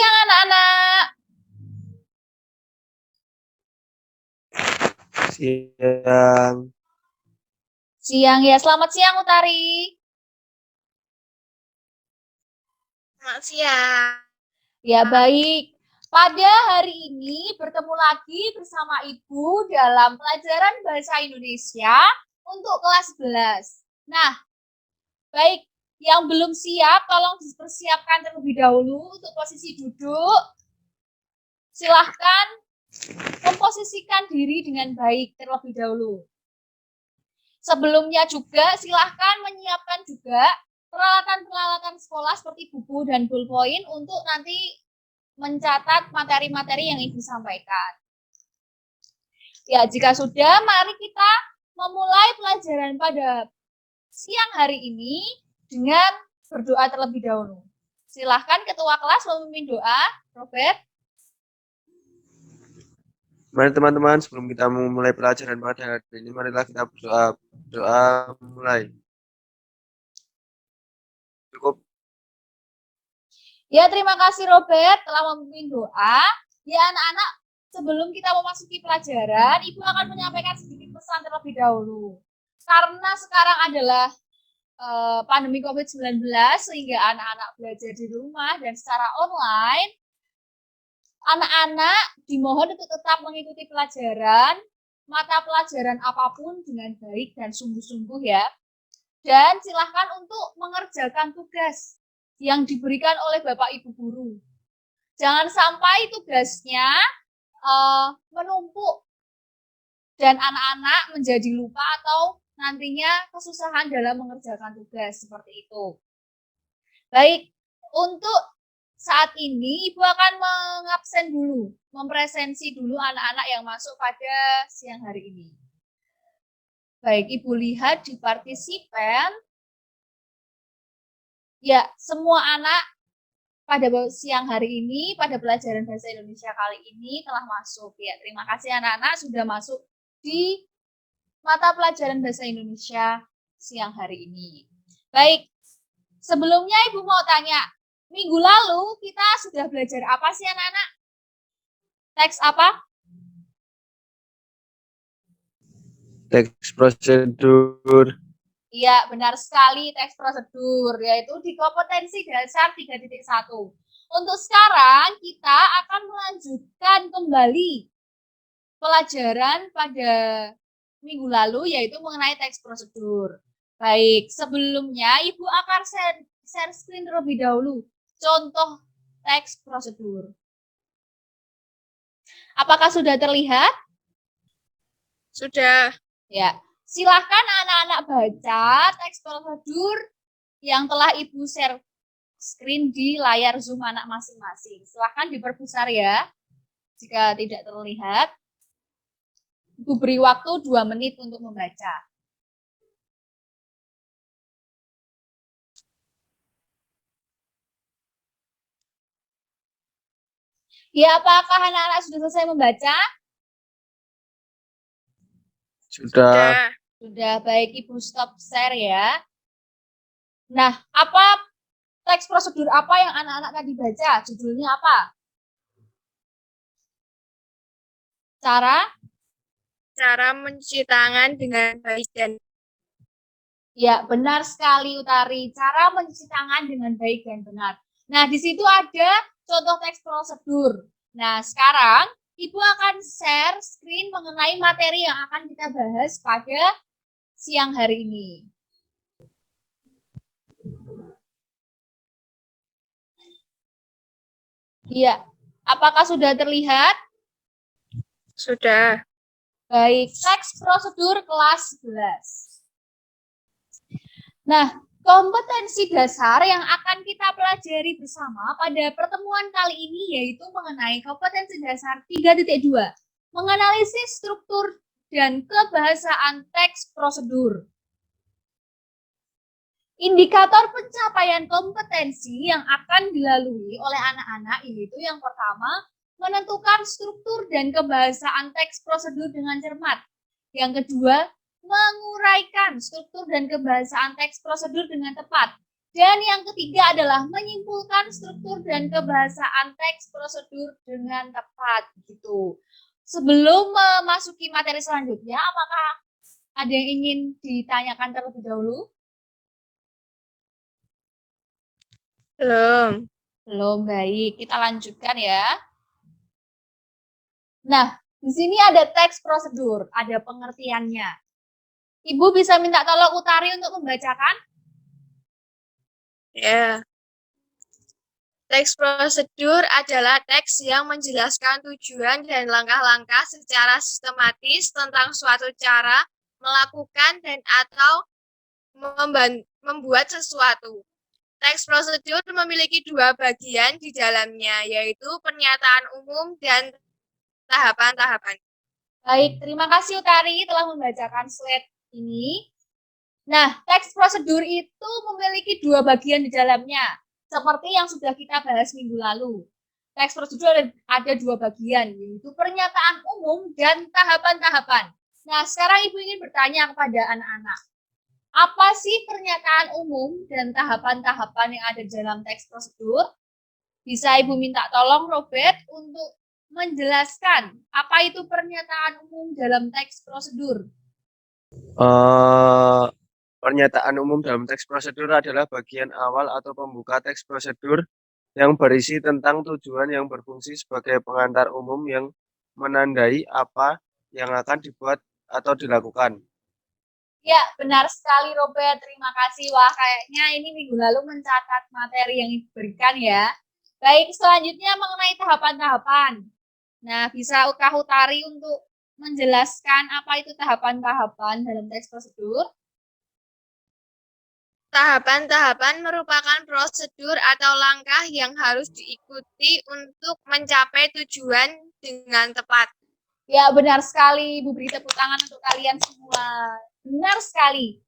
siang anak-anak. Siang. Siang ya, selamat siang Utari. Selamat siang. Ya baik, pada hari ini bertemu lagi bersama Ibu dalam pelajaran Bahasa Indonesia untuk kelas 11. Nah, baik, yang belum siap tolong dipersiapkan terlebih dahulu untuk posisi duduk. Silahkan memposisikan diri dengan baik terlebih dahulu. Sebelumnya juga silahkan menyiapkan juga peralatan-peralatan sekolah seperti buku dan ballpoint untuk nanti mencatat materi-materi yang Ibu sampaikan. Ya, jika sudah, mari kita memulai pelajaran pada siang hari ini dengan berdoa terlebih dahulu. Silahkan Ketua kelas memimpin doa, Robert. Mari teman-teman, sebelum kita memulai pelajaran pada hari ini, marilah kita berdoa. Doa mulai. Cukup. Ya, terima kasih Robert telah memimpin doa. Ya anak-anak, sebelum kita memasuki pelajaran, Ibu akan menyampaikan sedikit pesan terlebih dahulu. Karena sekarang adalah pandemi COVID-19, sehingga anak-anak belajar di rumah dan secara online, anak-anak dimohon untuk tetap mengikuti pelajaran, mata pelajaran apapun dengan baik dan sungguh-sungguh ya. Dan silahkan untuk mengerjakan tugas yang diberikan oleh Bapak Ibu Guru. Jangan sampai tugasnya menumpuk dan anak-anak menjadi lupa atau nantinya kesusahan dalam mengerjakan tugas seperti itu. Baik, untuk saat ini Ibu akan mengabsen dulu, mempresensi dulu anak-anak yang masuk pada siang hari ini. Baik, Ibu lihat di partisipan. Ya, semua anak pada siang hari ini, pada pelajaran Bahasa Indonesia kali ini telah masuk. Ya, terima kasih anak-anak sudah masuk di mata pelajaran Bahasa Indonesia siang hari ini. Baik, sebelumnya Ibu mau tanya, minggu lalu kita sudah belajar apa sih anak-anak? Teks apa? Teks prosedur. Iya, benar sekali, teks prosedur, yaitu di kompetensi dasar 3.1. Untuk sekarang, kita akan melanjutkan kembali pelajaran pada minggu lalu, yaitu mengenai teks prosedur. Baik, sebelumnya Ibu akan share screen terlebih dahulu, contoh teks prosedur. Apakah sudah terlihat? Sudah. Ya. Silahkan anak-anak baca teks prosedur yang telah Ibu share screen di layar Zoom anak masing-masing. Silahkan diperbesar ya, jika tidak terlihat. Ibu beri waktu 2 menit untuk membaca. Ya, apakah anak-anak sudah selesai membaca? Sudah. Sudah, baik Ibu stop share ya. Nah, apa teks prosedur apa yang anak-anak tadi baca? Judulnya apa? Cara mencuci tangan dengan baik dan Ya, benar sekali Utari. Cara mencuci tangan dengan baik dan benar. Nah, di situ ada contoh teks prosedur. Nah, sekarang Ibu akan share screen mengenai materi yang akan kita bahas pada siang hari ini. Iya, apakah sudah terlihat? sudah. Baik, teks prosedur kelas 11. Nah, kompetensi dasar yang akan kita pelajari bersama pada pertemuan kali ini yaitu mengenai kompetensi dasar 3.2, menganalisis struktur dan kebahasaan teks prosedur. Indikator pencapaian kompetensi yang akan dilalui oleh anak-anak yaitu yang pertama, menentukan struktur dan kebahasaan teks prosedur dengan cermat. Yang kedua, menguraikan struktur dan kebahasaan teks prosedur dengan tepat. Dan yang ketiga adalah menyimpulkan struktur dan kebahasaan teks prosedur dengan tepat gitu. Sebelum memasuki materi selanjutnya, apakah ada yang ingin ditanyakan terlebih dahulu? Belum. Belum, baik. Kita lanjutkan ya. Nah, di sini ada teks prosedur, ada pengertiannya. Ibu bisa minta tolong Utari untuk membacakan? Ya. Teks prosedur adalah teks yang menjelaskan tujuan dan langkah-langkah secara sistematis tentang suatu cara melakukan dan atau membuat sesuatu. Teks prosedur memiliki dua bagian di dalamnya, yaitu pernyataan umum dan tahapan-tahapan. Baik, terima kasih Utari telah membacakan slide ini. Nah, teks prosedur itu memiliki dua bagian di dalamnya, seperti yang sudah kita bahas minggu lalu. Teks prosedur ada dua bagian, yaitu pernyataan umum dan tahapan-tahapan. Nah, sekarang Ibu ingin bertanya kepada anak-anak, apa sih pernyataan umum dan tahapan-tahapan yang ada dalam teks prosedur? Bisa Ibu minta tolong Robert untuk menjelaskan apa itu pernyataan umum dalam teks prosedur. Pernyataan umum dalam teks prosedur adalah bagian awal atau pembuka teks prosedur yang berisi tentang tujuan yang berfungsi sebagai pengantar umum yang menandai apa yang akan dibuat atau dilakukan. Ya, benar sekali Robert. Terima kasih. Wah, kayaknya ini minggu lalu mencatat materi yang diberikan ya. Baik, selanjutnya mengenai tahapan-tahapan. Nah, bisa Kak Utari untuk menjelaskan apa itu tahapan-tahapan dalam teks prosedur? Tahapan-tahapan merupakan prosedur atau langkah yang harus diikuti untuk mencapai tujuan dengan tepat. Ya, benar sekali. Ibu beri tepuk tangan untuk kalian semua. Benar sekali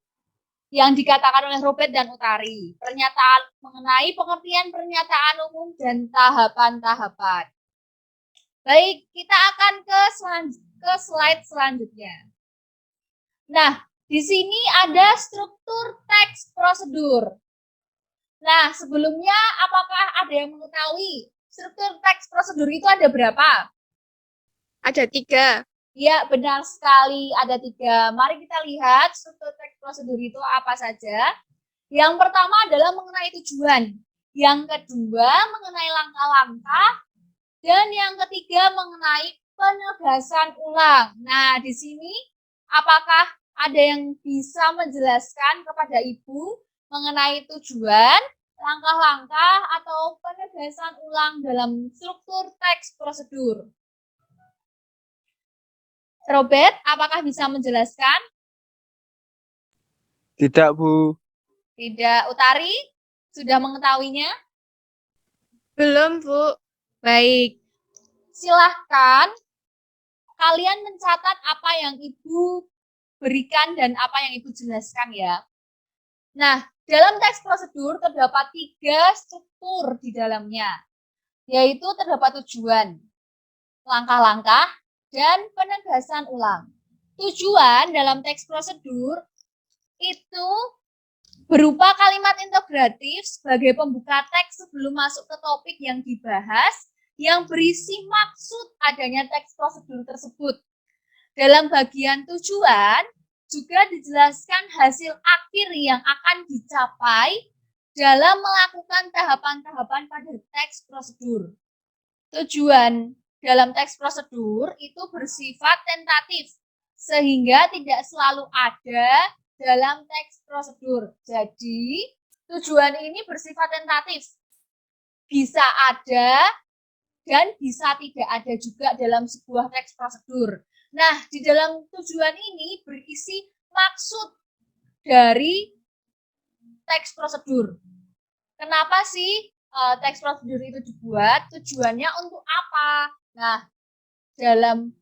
yang dikatakan oleh Robert dan Utari. Pernyataan mengenai pengertian pernyataan umum dan tahapan-tahapan. Baik, kita akan ke slide selanjutnya. Nah, di sini ada struktur teks prosedur. Nah, sebelumnya apakah ada yang mengetahui struktur teks prosedur itu ada berapa? Ada 3. Ya, benar sekali. Ada 3. Mari kita lihat struktur teks prosedur itu apa saja. Yang pertama adalah mengenai tujuan. Yang kedua mengenai langkah-langkah. Dan yang ketiga mengenai penegasan ulang. Nah, di sini apakah ada yang bisa menjelaskan kepada Ibu mengenai tujuan, langkah-langkah, atau penegasan ulang dalam struktur teks prosedur? Robert, apakah bisa menjelaskan? Tidak, Bu. Tidak. Utari, sudah mengetahuinya? Belum, Bu. Baik. Silahkan kalian mencatat apa yang Ibu berikan dan apa yang Ibu jelaskan ya. Nah, dalam teks prosedur terdapat 3 struktur di dalamnya, yaitu terdapat tujuan, langkah-langkah, dan penegasan ulang. Tujuan dalam teks prosedur itu berupa kalimat integratif sebagai pembuka teks sebelum masuk ke topik yang dibahas yang berisi maksud adanya teks prosedur tersebut. Dalam bagian tujuan juga dijelaskan hasil akhir yang akan dicapai dalam melakukan tahapan-tahapan pada teks prosedur. Tujuan dalam teks prosedur itu bersifat tentatif, sehingga tidak selalu ada dalam teks prosedur. Jadi, tujuan ini bersifat tentatif. Bisa ada dan bisa tidak ada juga dalam sebuah teks prosedur. Nah, di dalam tujuan ini berisi maksud dari teks prosedur. Kenapa sih teks prosedur itu dibuat? Tujuannya untuk apa? Nah, dalam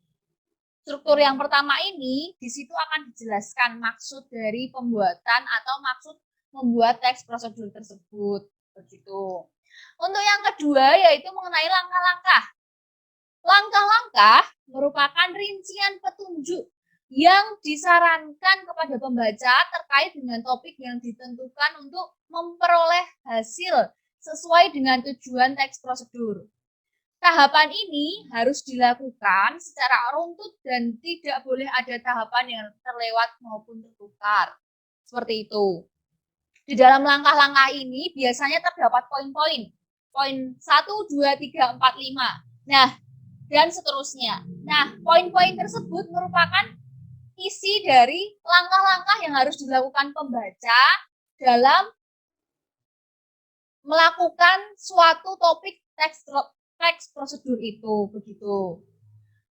struktur yang pertama ini, di situ akan dijelaskan maksud dari pembuatan atau maksud membuat teks prosedur tersebut. Begitu. Untuk yang kedua, yaitu mengenai langkah-langkah. Langkah-langkah merupakan rincian petunjuk yang disarankan kepada pembaca terkait dengan topik yang ditentukan untuk memperoleh hasil sesuai dengan tujuan teks prosedur. Tahapan ini harus dilakukan secara runtut dan tidak boleh ada tahapan yang terlewat maupun tertukar. Seperti itu. Di dalam langkah-langkah ini biasanya terdapat poin-poin. Poin 1, 2, 3, 4, 5. Nah, dan seterusnya. Nah, poin-poin tersebut merupakan isi dari langkah-langkah yang harus dilakukan pembaca dalam melakukan suatu topik teks prosedur itu, begitu.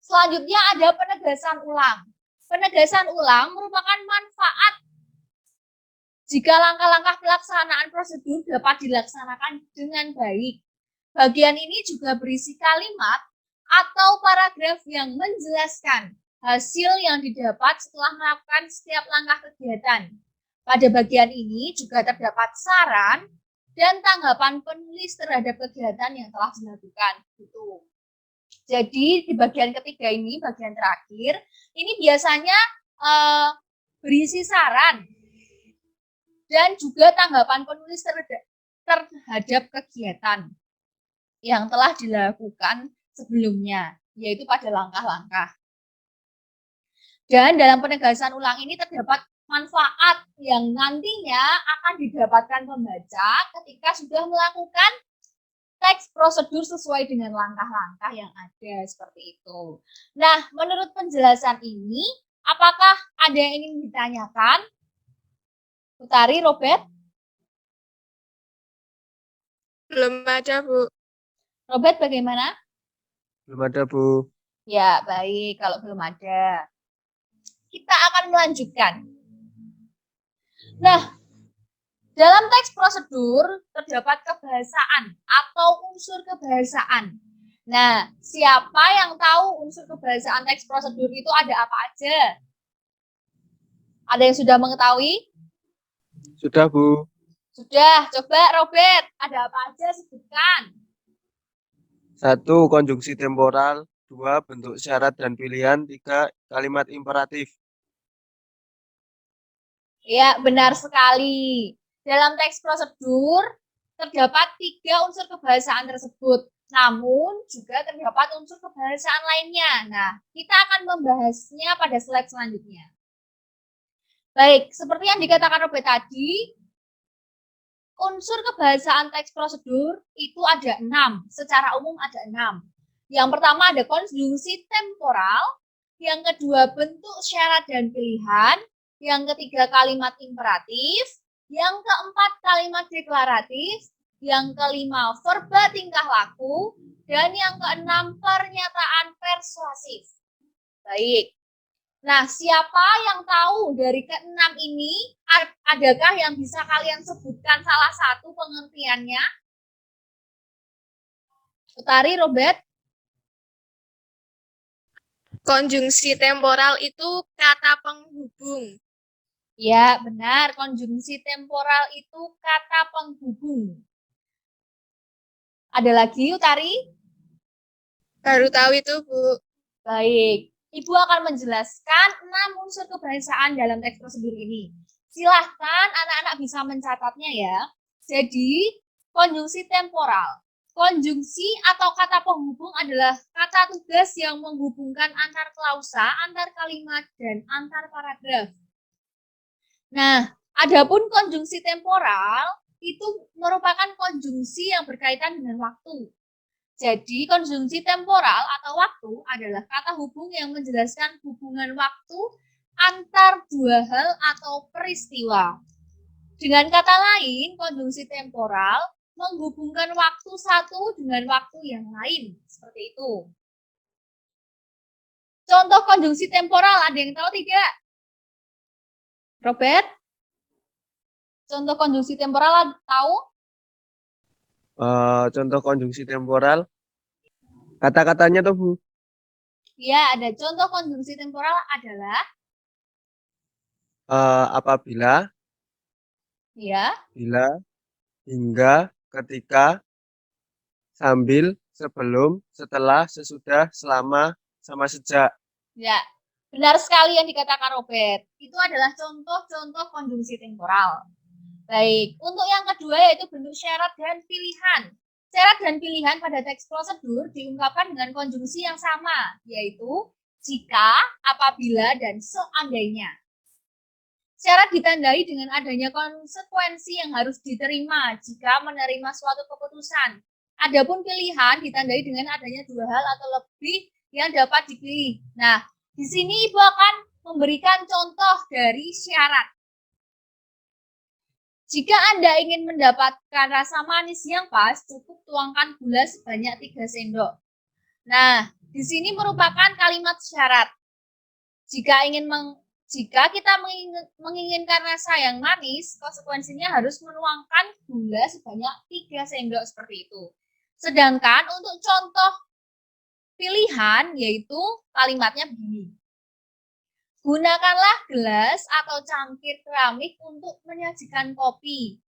Selanjutnya ada penegasan ulang. Penegasan ulang merupakan manfaat jika langkah-langkah pelaksanaan prosedur dapat dilaksanakan dengan baik. Bagian ini juga berisi kalimat atau paragraf yang menjelaskan hasil yang didapat setelah melakukan setiap langkah kegiatan. Pada bagian ini juga terdapat saran dan tanggapan penulis terhadap kegiatan yang telah dilakukan. Gitu. Jadi di bagian ketiga ini, bagian terakhir, ini biasanya berisi saran dan juga tanggapan penulis terhadap kegiatan yang telah dilakukan sebelumnya, yaitu pada langkah-langkah. Dan dalam penegasan ulang ini terdapat manfaat yang nantinya akan didapatkan pembaca ketika sudah melakukan teks prosedur sesuai dengan langkah-langkah yang ada, seperti itu. Nah, menurut penjelasan ini, apakah ada yang ingin ditanyakan? Utari, Robert? Belum ada, Bu. Robert bagaimana? Belum ada, Bu. Ya, baik. Kalau belum ada, kita akan melanjutkan. Nah, dalam teks prosedur terdapat kebahasaan atau unsur kebahasaan. Nah, siapa yang tahu unsur kebahasaan teks prosedur itu ada apa aja? Ada yang sudah mengetahui? Sudah, Bu. Sudah. Coba Robert, ada apa aja sebutkan? 1. Konjungsi temporal. 2. Bentuk syarat dan pilihan. 3. Kalimat imperatif. Ya, benar sekali. Dalam teks prosedur terdapat 3 unsur kebahasaan tersebut. Namun juga terdapat unsur kebahasaan lainnya. Nah, kita akan membahasnya pada slide selanjutnya. Baik, seperti yang dikatakan Robert tadi, unsur kebahasaan teks prosedur itu ada 6. Secara umum ada 6. Yang pertama ada konjungsi temporal, yang kedua bentuk syarat dan pilihan, yang ketiga kalimat imperatif, yang keempat kalimat deklaratif, yang kelima verba tingkah laku, dan yang keenam pernyataan persuasif. Baik. Nah, siapa yang tahu dari keenam ini? Adakah yang bisa kalian sebutkan salah satu pengertiannya? Utari, Robert? Konjungsi temporal itu kata penghubung. Ya, benar. Konjungsi temporal itu kata penghubung. Ada lagi, Utari? Baru tahu itu, Bu. Baik. Ibu akan menjelaskan 6 unsur kebahasaan dalam teks prosedur ini. Silahkan anak-anak bisa mencatatnya ya. Jadi, konjungsi temporal. Konjungsi atau kata penghubung adalah kata tugas yang menghubungkan antar klausa, antar kalimat, dan antar paragraf. Nah, adapun konjungsi temporal itu merupakan konjungsi yang berkaitan dengan waktu. Jadi, konjungsi temporal atau waktu adalah kata hubung yang menjelaskan hubungan waktu antar dua hal atau peristiwa. Dengan kata lain, konjungsi temporal menghubungkan waktu satu dengan waktu yang lain. Seperti itu. Contoh konjungsi temporal, ada yang tahu tidak? Robert? Contoh konjungsi temporal tahu? Contoh konjungsi temporal. Kata-katanya tuh, Bu. Ya, ada contoh konjungsi temporal adalah Apabila, ya, bila, hingga, ketika, sambil, sebelum, setelah, sesudah, selama, sama sejak. ya. Benar sekali yang dikatakan Robert. Itu adalah contoh-contoh konjungsi temporal. Baik, untuk yang kedua yaitu bentuk syarat dan pilihan. Syarat dan pilihan pada teks prosedur diungkapkan dengan konjungsi yang sama, yaitu jika, apabila, dan seandainya. Syarat ditandai dengan adanya konsekuensi yang harus diterima jika menerima suatu keputusan. Adapun pilihan ditandai dengan adanya dua hal atau lebih yang dapat dipilih. Nah, di sini Ibu akan memberikan contoh dari syarat. Jika Anda ingin mendapatkan rasa manis yang pas, cukup tuangkan gula sebanyak 3 sendok. Nah, di sini merupakan kalimat syarat. Jika kita menginginkan rasa yang manis, konsekuensinya harus menuangkan gula sebanyak 3 sendok seperti itu. Sedangkan untuk contoh pilihan, yaitu kalimatnya begini. Gunakanlah gelas atau cangkir keramik untuk menyajikan kopi.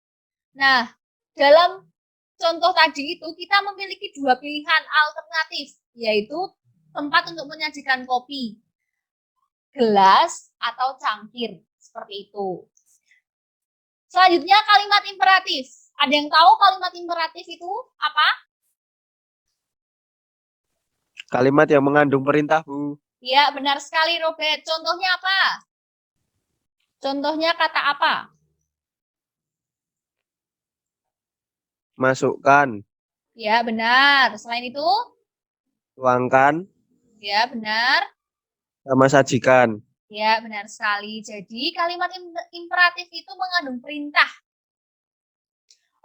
Nah, dalam contoh tadi itu kita memiliki dua pilihan alternatif, yaitu tempat untuk menyajikan kopi, gelas atau cangkir, seperti itu. Selanjutnya kalimat imperatif. Ada yang tahu kalimat imperatif itu apa? Kalimat yang mengandung perintah, Bu. Ya, benar sekali Robert. Contohnya apa? Contohnya kata apa? Masukkan, Ya, benar. Selain itu? tuangkan, Ya, benar. sama sajikan. Ya, benar sekali. Jadi, kalimat imperatif itu mengandung perintah.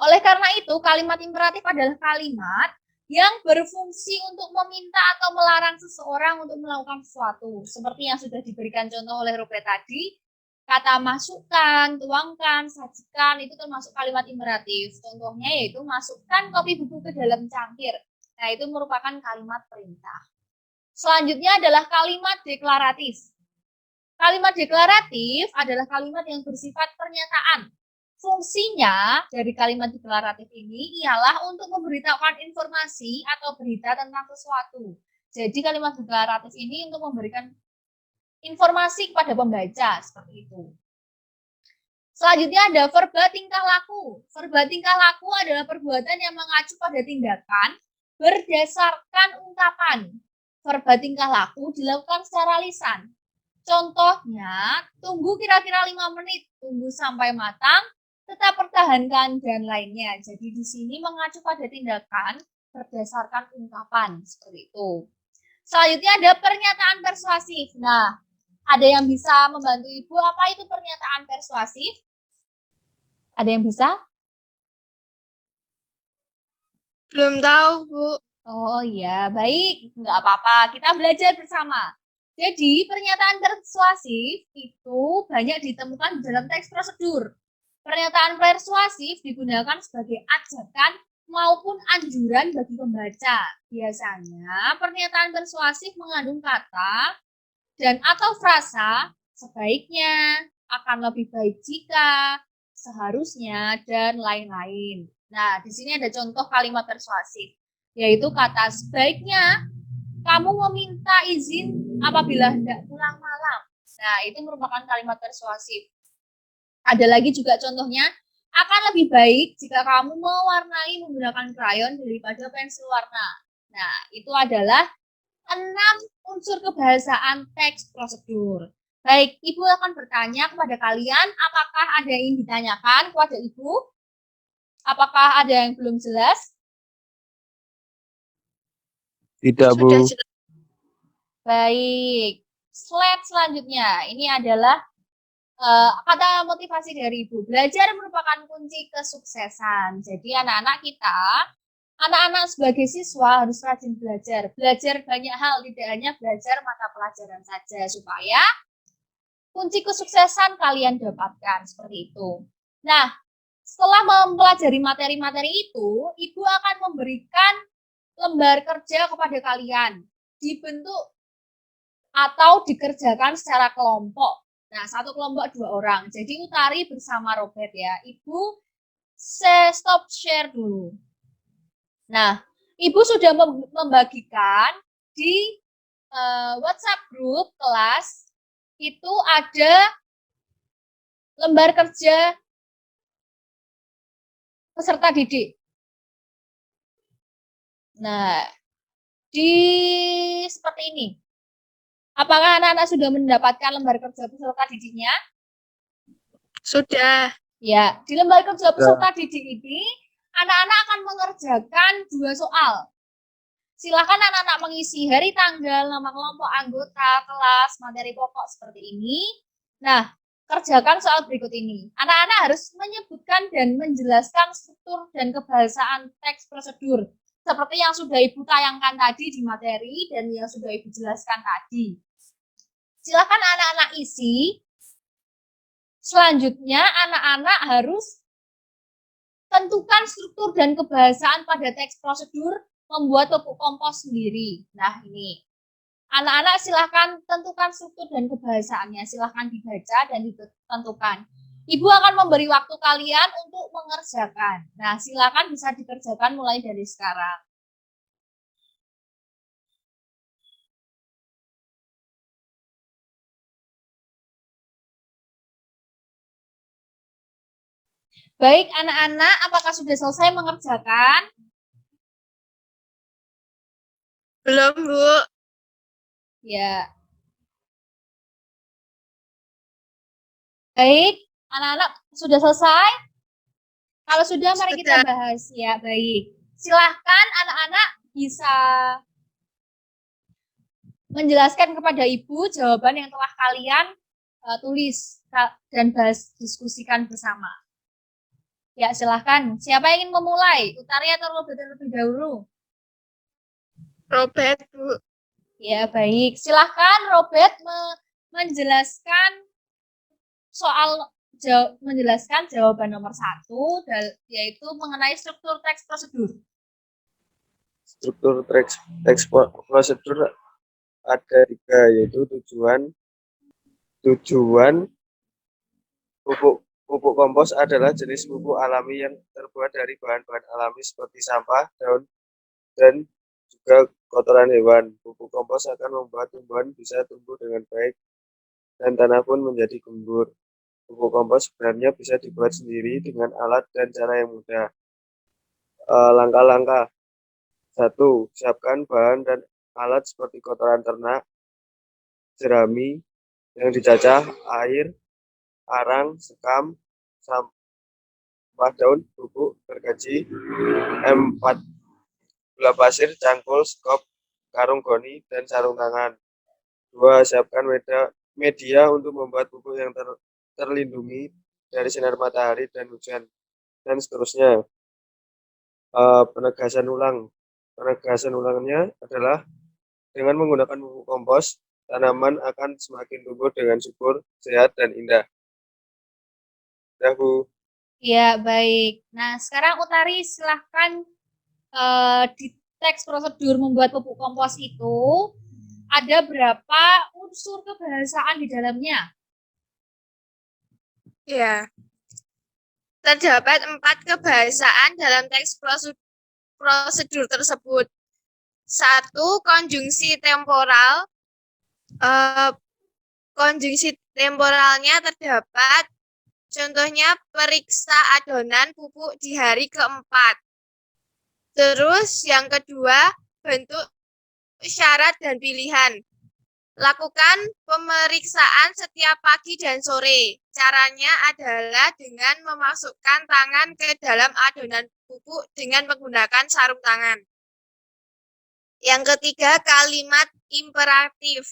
Oleh karena itu, kalimat imperatif adalah kalimat yang berfungsi untuk meminta atau melarang seseorang untuk melakukan sesuatu. Seperti yang sudah diberikan contoh oleh Robert tadi, kata masukkan, tuangkan, sajikan, itu termasuk kalimat imperatif. Contohnya yaitu masukkan kopi bubuk ke dalam cangkir. Nah, itu merupakan kalimat perintah. Selanjutnya adalah kalimat deklaratif. Kalimat deklaratif adalah kalimat yang bersifat pernyataan. Fungsinya dari kalimat deklaratif ini ialah untuk memberitahukan informasi atau berita tentang sesuatu. Jadi kalimat deklaratif ini untuk memberikan informasi kepada pembaca, seperti itu. Selanjutnya ada verba tingkah laku. Verba tingkah laku adalah perbuatan yang mengacu pada tindakan berdasarkan ungkapan. Verba tingkah laku dilakukan secara lisan. Contohnya, tunggu kira-kira 5 menit, tunggu sampai matang, tetap pertahankan, dan lainnya. Jadi di sini mengacu pada tindakan berdasarkan ungkapan, seperti itu. Selanjutnya ada pernyataan persuasif. Nah, ada yang bisa membantu Ibu apa itu pernyataan persuasif? Ada yang bisa? Belum tahu, Bu. Oh iya, baik. Nggak apa-apa, kita belajar bersama. Jadi, pernyataan persuasif itu banyak ditemukan di dalam teks prosedur. Pernyataan persuasif digunakan sebagai ajakan maupun anjuran bagi pembaca. Biasanya, pernyataan persuasif mengandung kata dan atau frasa sebaiknya, akan lebih baik jika, seharusnya, dan lain-lain. Nah, di sini ada contoh kalimat persuasif, yaitu kata sebaiknya kamu meminta izin apabila hendak pulang malam. Nah, itu merupakan kalimat persuasif. Ada lagi juga contohnya, akan lebih baik jika kamu mewarnai menggunakan krayon daripada pensil warna. Nah, itu adalah 6 unsur kebahasaan teks prosedur. Baik, Ibu akan bertanya kepada kalian, apakah ada yang ingin ditanyakan kepada Ibu? Apakah ada yang belum jelas? Tidak, Bu. Sudah jelas. Baik, slide selanjutnya. Ini adalah kata motivasi dari Ibu. Belajar merupakan kunci kesuksesan. Jadi anak-anak kita, anak-anak sebagai siswa harus rajin belajar. Belajar banyak hal, tidak hanya belajar mata pelajaran saja, supaya kunci kesuksesan kalian dapatkan, seperti itu. Nah, setelah mempelajari materi-materi itu, Ibu akan memberikan lembar kerja kepada kalian. Dibentuk atau dikerjakan secara kelompok. Nah, satu kelompok 2 orang. Jadi utari bersama Robert ya. Ibu stop share dulu. Nah, Ibu sudah membagikan di WhatsApp grup kelas itu ada lembar kerja peserta didik. Nah, seperti ini. Apakah anak-anak sudah mendapatkan lembar kerja peserta didiknya? Sudah. Ya, di lembar kerja peserta didik ini, anak-anak akan mengerjakan 2 soal. Silakan anak-anak mengisi hari, tanggal, nama kelompok anggota, kelas, materi pokok seperti ini. Nah, kerjakan soal berikut ini. Anak-anak harus menyebutkan dan menjelaskan struktur dan kebahasaan teks prosedur seperti yang sudah Ibu tayangkan tadi di materi dan yang sudah Ibu jelaskan tadi. Silakan anak-anak isi. Selanjutnya, anak-anak harus tentukan struktur dan kebahasaan pada teks prosedur membuat pupuk kompos sendiri. Nah, ini. Anak-anak silahkan tentukan struktur dan kebahasaannya. Silahkan dibaca dan ditentukan. Ibu akan memberi waktu kalian untuk mengerjakan. Nah, silahkan bisa dikerjakan mulai dari sekarang. Baik, anak-anak, apakah sudah selesai mengerjakan? Belum, Bu. Ya. Baik, anak-anak sudah selesai? Kalau sudah, mari kita bahas. Ya, baik. Silahkan anak-anak bisa menjelaskan kepada Ibu jawaban yang telah kalian tulis dan diskusikan bersama. Ya, silahkan. Siapa yang ingin memulai? Utari atau Robert terlebih dahulu? Robert, Bu. Ya, baik. Silahkan Robert menjelaskan menjelaskan jawaban nomor 1, yaitu mengenai struktur teks prosedur. Struktur teks prosedur ada 3, yaitu tujuan. Pupuk kompos adalah jenis pupuk alami yang terbuat dari bahan-bahan alami seperti sampah, daun, dan juga kotoran hewan. Pupuk kompos akan membuat tumbuhan bisa tumbuh dengan baik dan tanah pun menjadi gembur. Pupuk kompos sebenarnya bisa dibuat sendiri dengan alat dan cara yang mudah. Langkah-langkah. 1. Siapkan bahan dan alat seperti kotoran ternak, jerami yang dicacah, air, arang, sekam, sampah daun, bubuk, gergaji, M4, gula pasir, cangkul, skop, karung goni, dan sarung tangan. 2. Siapkan media untuk membuat pupuk yang terlindungi dari sinar matahari dan hujan, dan seterusnya. Penegasan ulangnya adalah dengan menggunakan pupuk kompos, tanaman akan semakin tumbuh dengan subur, sehat, dan indah. Ya, Bu. Ya, baik. Nah, sekarang Utari silahkan di teks prosedur membuat pupuk kompos itu ada berapa unsur kebahasaan di dalamnya? Ya. Terdapat 4 kebahasaan dalam teks prosedur tersebut. 1. Konjungsi temporal. Konjungsi temporalnya terdapat, contohnya periksa adonan pupuk di hari keempat. Terus yang kedua, bentuk syarat dan pilihan. Lakukan pemeriksaan setiap pagi dan sore. Caranya adalah dengan memasukkan tangan ke dalam adonan pupuk dengan menggunakan sarung tangan. Yang ketiga, kalimat imperatif.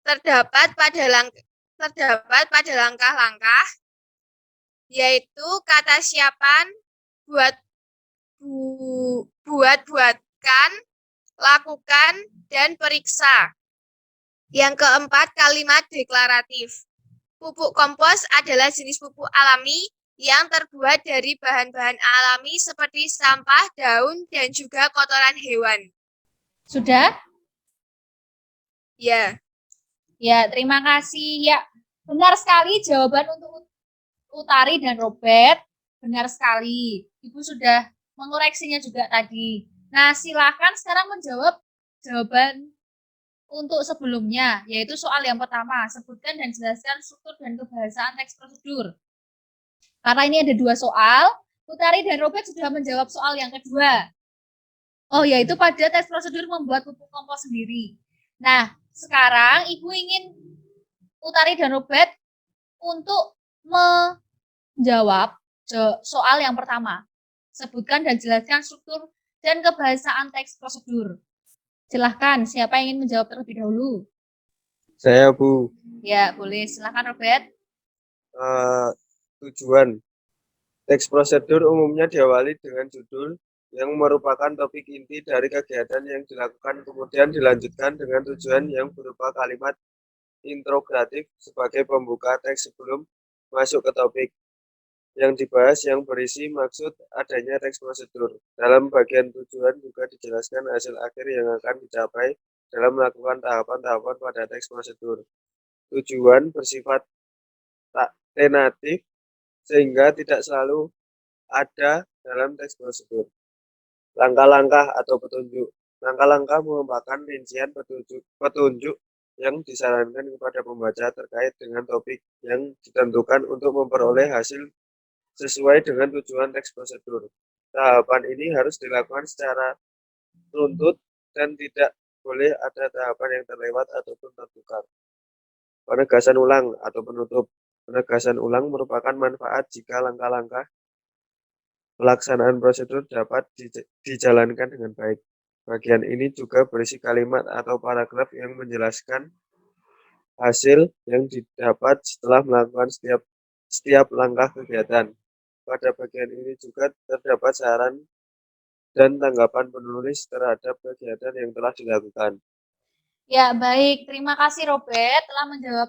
Terdapat pada langkah-langkah, yaitu kata siapan, buatkan, lakukan, dan periksa. Yang keempat, kalimat deklaratif. Pupuk kompos adalah jenis pupuk alami yang terbuat dari bahan-bahan alami seperti sampah, daun, dan juga kotoran hewan. Sudah? Ya. Ya, terima kasih. Ya, benar sekali jawaban untuk Utari dan Robert. Benar sekali. Ibu sudah mengoreksinya juga tadi. Nah, silakan sekarang menjawab jawaban untuk sebelumnya, yaitu soal yang pertama, sebutkan dan jelaskan struktur dan kebahasaan teks prosedur. Karena ini ada 2 soal, Utari dan Robert sudah menjawab soal yang kedua. Oh, yaitu pada teks prosedur membuat pupuk kompos sendiri. Nah, sekarang Ibu ingin Utari dan Robert untuk menjawab soal yang pertama. Sebutkan dan jelaskan struktur dan kebahasaan teks prosedur. Silahkan, siapa yang ingin menjawab terlebih dahulu? Saya, Bu. Ya, boleh. Silahkan, Robert. Tujuan. Teks prosedur umumnya diawali dengan judul yang merupakan topik inti dari kegiatan yang dilakukan, kemudian dilanjutkan dengan tujuan yang berupa kalimat introgatif sebagai pembuka teks sebelum masuk ke topik yang dibahas yang berisi maksud adanya teks prosedur. Dalam bagian tujuan juga dijelaskan hasil akhir yang akan dicapai dalam melakukan tahapan-tahapan pada teks prosedur. Tujuan bersifat tentatif sehingga tidak selalu ada dalam teks prosedur. Langkah-langkah atau petunjuk. Langkah-langkah merupakan rincian petunjuk yang disarankan kepada pembaca terkait dengan topik yang ditentukan untuk memperoleh hasil sesuai dengan tujuan teks prosedur. Tahapan ini harus dilakukan secara runtut dan tidak boleh ada tahapan yang terlewat ataupun tertukar. Penegasan ulang atau penutup. Penegasan ulang merupakan manfaat jika langkah-langkah pelaksanaan prosedur dapat dijalankan dengan baik. Bagian ini juga berisi kalimat atau paragraf yang menjelaskan hasil yang didapat setelah melakukan setiap langkah kegiatan. Pada bagian ini juga terdapat saran dan tanggapan penulis terhadap kegiatan yang telah dilakukan. Ya, baik. Terima kasih, Robert, telah menjawab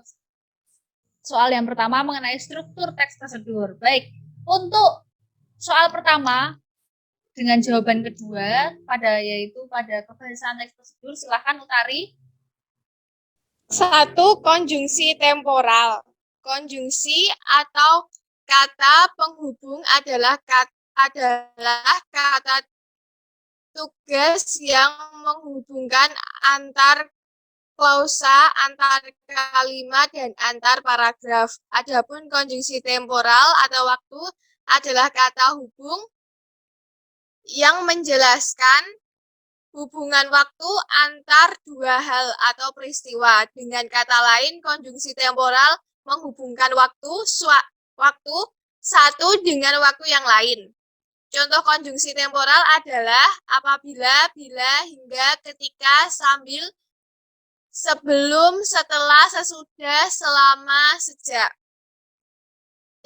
soal yang pertama mengenai struktur teks prosedur. Baik, untuk soal pertama dengan jawaban kedua yaitu pada kebahasaan teks prosedur, silahkan Utari. 1. Konjungsi temporal. Konjungsi atau kata penghubung adalah kata tugas yang menghubungkan antar klausa, antar kalimat, dan antar paragraf. Adapun konjungsi temporal atau waktu adalah kata hubung yang menjelaskan hubungan waktu antar 2 hal atau peristiwa. Dengan kata lain, konjungsi temporal menghubungkan waktu satu dengan waktu yang lain. Contoh konjungsi temporal adalah apabila, bila, hingga, ketika, sambil, sebelum, setelah, sesudah, selama, sejak.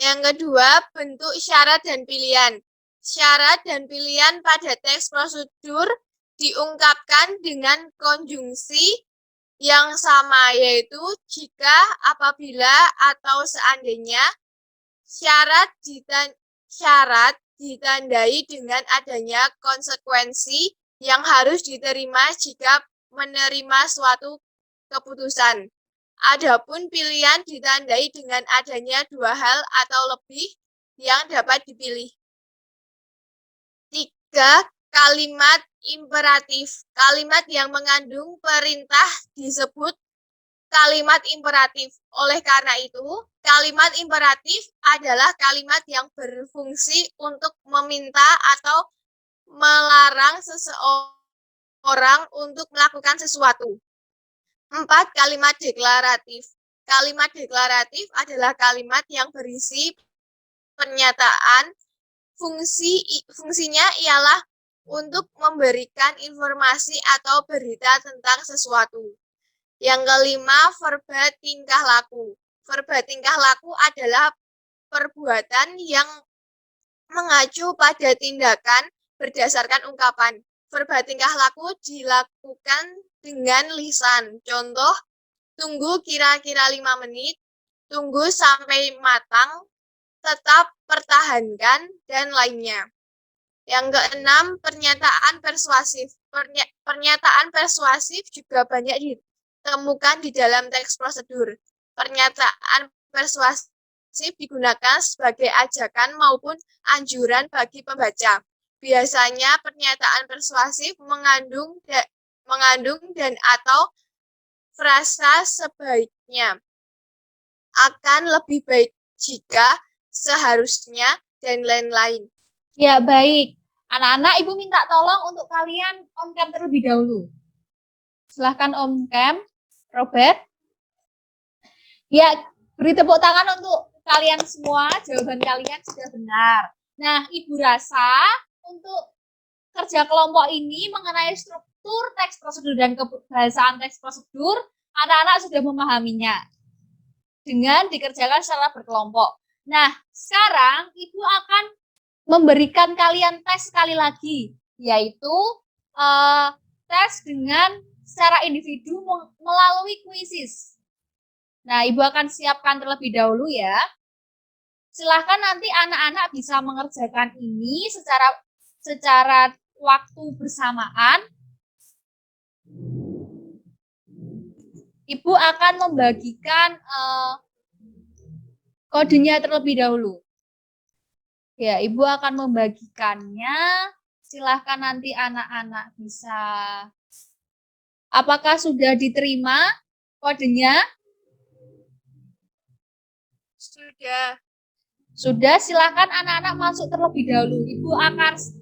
Yang kedua, bentuk syarat dan pilihan. Syarat dan pilihan pada teks prosedur diungkapkan dengan konjungsi yang sama, yaitu jika, apabila, atau seandainya. Syarat ditandai dengan adanya konsekuensi yang harus diterima jika menerima suatu keputusan. Adapun pilihan ditandai dengan adanya 2 hal atau lebih yang dapat dipilih. 3. Kalimat imperatif. Kalimat yang mengandung perintah disebut kalimat imperatif. Oleh karena itu, kalimat imperatif adalah kalimat yang berfungsi untuk meminta atau melarang seseorang untuk melakukan sesuatu. 4. Kalimat deklaratif. Kalimat deklaratif adalah kalimat yang berisi pernyataan. Fungsinya ialah untuk memberikan informasi atau berita tentang sesuatu. Yang kelima, verba tingkah laku. Verba tingkah laku adalah perbuatan yang mengacu pada tindakan berdasarkan ungkapan. Verba tingkah laku dilakukan dengan lisan. Contoh, tunggu kira-kira 5 menit, tunggu sampai matang, tetap pertahankan, dan lainnya. Yang keenam, pernyataan persuasif. Pernyataan persuasif juga banyak ditemukan di dalam teks prosedur. Pernyataan persuasif digunakan sebagai ajakan maupun anjuran bagi pembaca. Biasanya pernyataan persuasif mengandung dan atau frasa sebaiknya, akan lebih baik jika, seharusnya, dan lain-lain. Ya, baik. Anak-anak, Ibu minta tolong untuk kalian on cam terlebih dahulu. Silahkan on cam, Robert. Ya, beri tepuk tangan untuk kalian semua. Jawaban kalian sudah benar. Nah, Ibu rasa untuk kerja kelompok ini mengenai struktur teks prosedur dan kebahasaan teks prosedur, anak-anak sudah memahaminya dengan dikerjakan secara berkelompok. Nah, sekarang Ibu akan memberikan kalian tes sekali lagi, yaitu tes dengan secara individu melalui kuisis. Nah, Ibu akan siapkan terlebih dahulu ya. Silahkan nanti anak-anak bisa mengerjakan ini secara waktu bersamaan. Ibu akan membagikan kodenya terlebih dahulu. Ya, Ibu akan membagikannya. Silahkan nanti anak-anak bisa. Apakah sudah diterima kodenya? Sudah, silakan anak-anak masuk terlebih dahulu. Ibu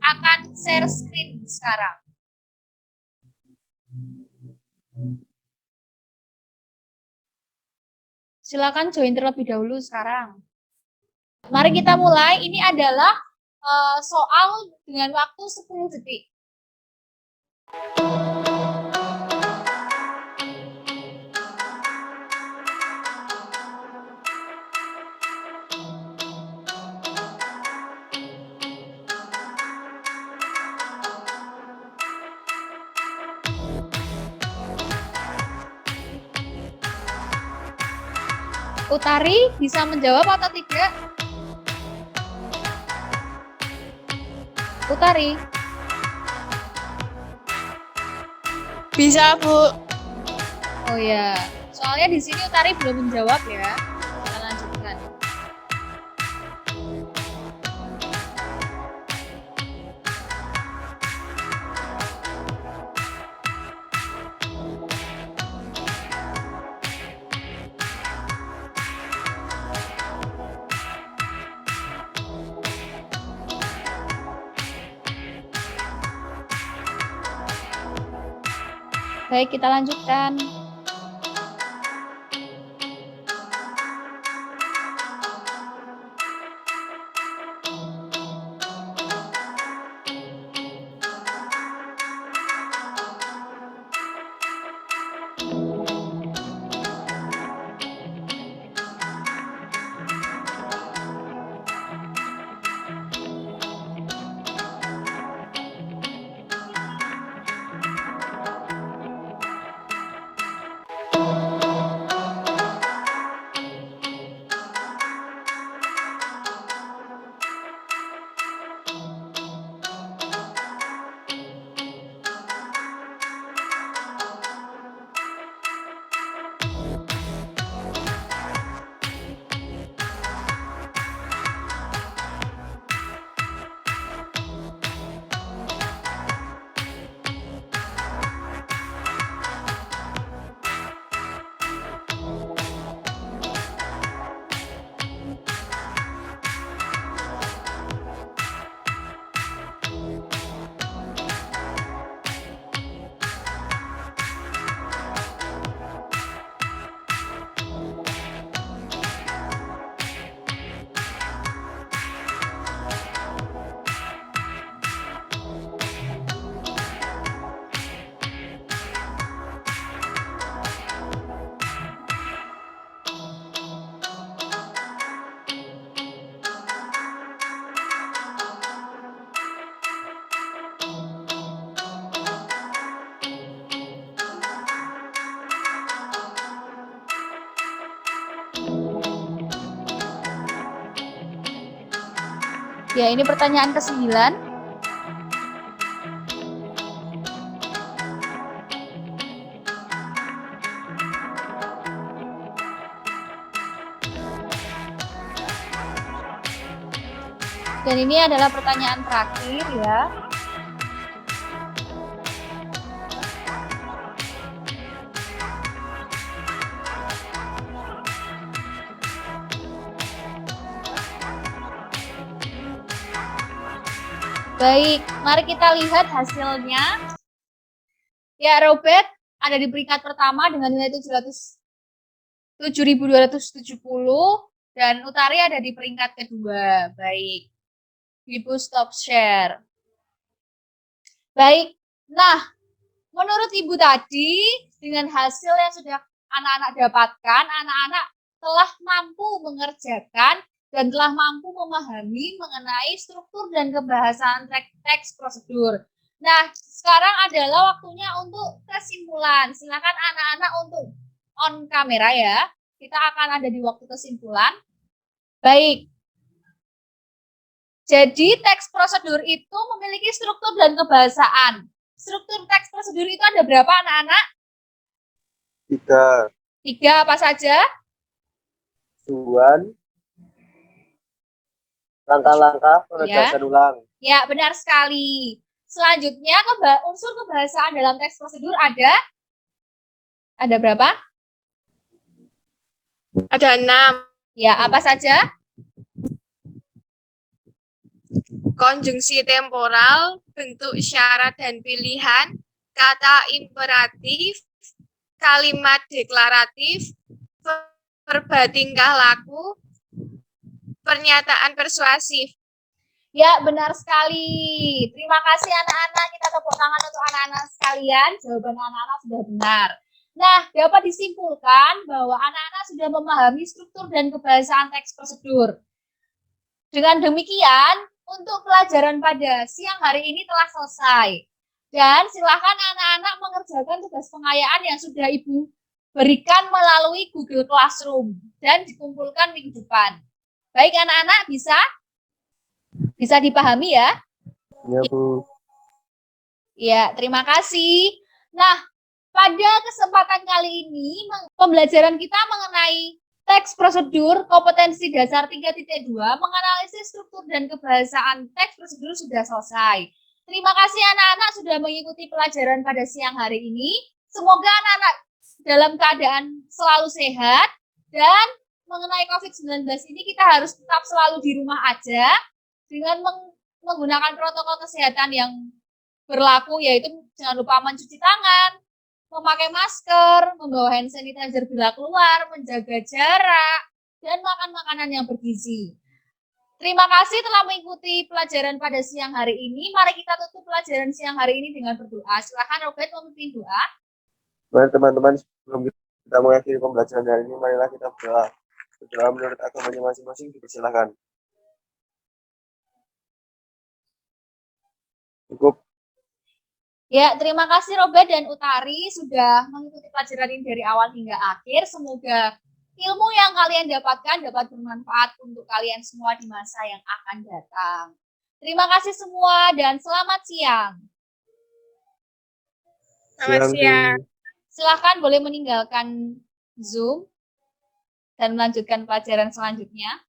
akan share screen sekarang. Silakan join terlebih dahulu sekarang. Mari kita mulai. Ini adalah soal dengan waktu 10 detik. Utari bisa menjawab atau tidak? Utari. Bisa, Bu. Oh ya, soalnya di sini Utari belum menjawab ya. Kita lanjutkan. Baik, kita lanjutkan. Ya, ini pertanyaan ke-9. Dan ini adalah pertanyaan terakhir ya. Baik, mari kita lihat hasilnya. Ya, Robert ada di peringkat pertama dengan nilai 7.270 dan Utari ada di peringkat kedua. Baik. Ibu stop share. Baik. Nah, menurut Ibu tadi dengan hasil yang sudah anak-anak dapatkan, anak-anak telah mampu mengerjakan dan telah mampu memahami mengenai struktur dan kebahasaan teks prosedur. Nah, sekarang adalah waktunya untuk kesimpulan. Silakan anak-anak untuk on kamera ya. Kita akan ada di waktu kesimpulan. Baik. Jadi teks prosedur itu memiliki struktur dan kebahasaan. Struktur teks prosedur itu ada berapa anak-anak? 3. 3 apa saja? Tujuan, langkah-langkah penegasan ulang. Ya, benar sekali. Selanjutnya, unsur kebahasaan dalam teks prosedur ada? Ada berapa? Ada 6. Ya, apa saja? Konjungsi temporal, bentuk syarat dan pilihan, kata imperatif, kalimat deklaratif, verba tingkah laku, pernyataan persuasif. Ya, benar sekali. Terima kasih anak-anak. Kita tepuk tangan untuk anak-anak sekalian. Jawaban anak-anak sudah benar. Nah, dapat disimpulkan bahwa anak-anak sudah memahami struktur dan kebahasaan teks prosedur. Dengan demikian, untuk pelajaran pada siang hari ini telah selesai. Dan silakan anak-anak mengerjakan tugas pengayaan yang sudah Ibu berikan melalui Google Classroom dan dikumpulkan minggu depan. Baik anak-anak, bisa dipahami ya? Ya, Bu. Ya, terima kasih. Nah, pada kesempatan kali ini, pembelajaran kita mengenai teks prosedur kompetensi dasar 3.2 menganalisis struktur dan kebahasaan teks prosedur sudah selesai. Terima kasih anak-anak sudah mengikuti pelajaran pada siang hari ini. Semoga anak-anak dalam keadaan selalu sehat dan mengenai COVID-19 ini kita harus tetap selalu di rumah aja dengan menggunakan protokol kesehatan yang berlaku, yaitu jangan lupa mencuci tangan, memakai masker, membawa hand sanitizer bila keluar, menjaga jarak, dan makan makanan yang bergizi. Terima kasih telah mengikuti pelajaran pada siang hari ini. Mari kita tutup pelajaran siang hari ini dengan berdoa. Silakan Robert memimpin doa. Mari teman-teman, sebelum kita mengakhiri pembelajaran hari ini, marilah kita berdoa. Berdoa menurut agamanya masing-masing, dipersilakan. Cukup. Ya, terima kasih Robert dan Utari sudah mengikuti pelajaran ini dari awal hingga akhir. Semoga ilmu yang kalian dapatkan dapat bermanfaat untuk kalian semua di masa yang akan datang. Terima kasih semua dan selamat siang. Selamat siang. Silakan boleh meninggalkan Zoom dan melanjutkan pelajaran selanjutnya.